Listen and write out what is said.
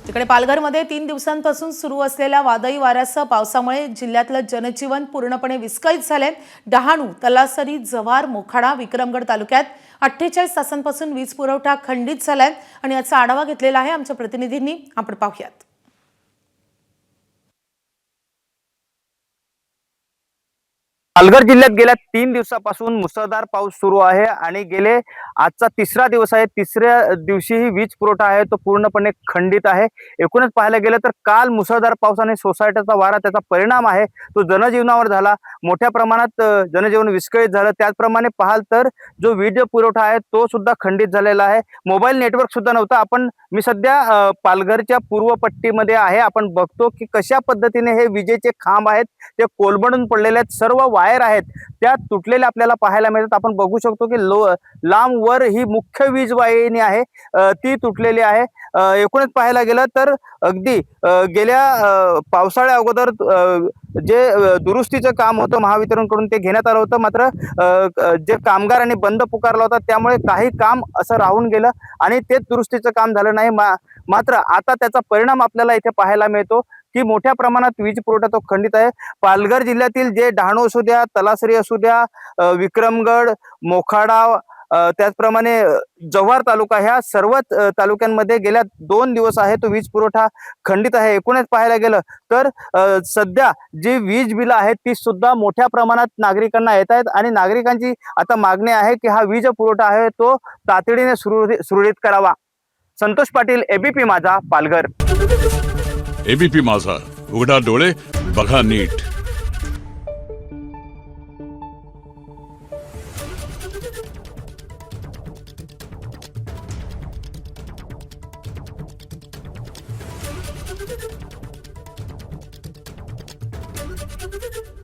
तिकडे पालघरमध्ये 3 दिवसांपासून सुरू असलेल्या वादळी वाऱ्यासह पावसामुळे जिल्ह्यातलं जनजीवन पूर्णपणे विस्कळीत झाले। डहाणू, तलासरी, जव्हार, मोखाडा, विक्रमगड तालुक्यात 48 तासांपासून वीज पुरवठा खंडित झालाय आणि याचा आढावा घेतलेला आहे आमच्या प्रतिनिधींनी। आपण पाहूयात। पालघर जिल्ह्यात गेल्या 3 दिवसापासून मुसळधार पाऊस सुरू आहे आणि गेले आजचा तिसरा दिवस आहे। तिसऱ्या दिवशीही वीज पुरवठा आहे तो पूर्णपणे खंडित आहे। एकूणच पाहायला गेलं तर काल मुसळधार पावसाने सोसायटीचा वारा त्याचा परिणाम आहे तो जनजीवनावर झाला। मोठ्या प्रमाणात जनजीवन विस्कळीत झालं। त्याचप्रमाणे पाहाल तर जो वीज पुरवठा आहे तो सुद्धा खंडित झालेला आहे। मोबाईल नेटवर्क सुद्धा नव्हतं। मी सध्या पालघरच्या पूर्व पट्टीमध्ये आहे। आपण बघतो की कशा पद्धतीने हे विजेचे खांब आहेत ते कोलमडून पडलेले आहेत। सर्व वायर आहेत त्या तुटलेल्या आपल्याला पाहायला मिळतात। आपण बघू शकतो की लांब वर ही मुख्य वीज वाहिनी आहे ती तुटलेली आहे। एकूणच पाहायला गेलं तर अगदी गेल्या पावसाळ्या अगोदर जे दुरुस्तीचं काम होतं महावितरणकडून ते घेण्यात आलं होतं। मात्र जे कामगारांनी बंद पुकारला होता त्यामुळे काही काम असं राहून गेलं आणि ते दुरुस्तीचं काम झालं नाही। मात्र आता त्याचा परिणाम आपल्याला इथे पाहायला मिळतो की मोठ्या प्रमाणात वीज पुरवठा तो खंडित आहे। पालघर जिल्ह्यातील जे डहाणू असू द्या, तलासरी असू द्या, विक्रमगड, मोखाडा, त्याचप्रमाणे जव्हार तालुका ह्या सर्वच तालुक्यांमध्ये गेल्या 2 दिवस आहे तो वीज पुरवठा खंडित आहे। एकूणच पाहायला गेलं तर सध्या जी वीज बिलं आहेत ती सुद्धा मोठ्या प्रमाणात नागरिकांना येत आहेत आणि नागरिकांची आता मागणी आहे की हा वीज पुरवठा आहे तो तातडीने सुरळीत करावा। संतोष पाटील, एबीपी माझा, पालघर। एबीपी माझा, उघडा डोळे बघा नीट। Thank you.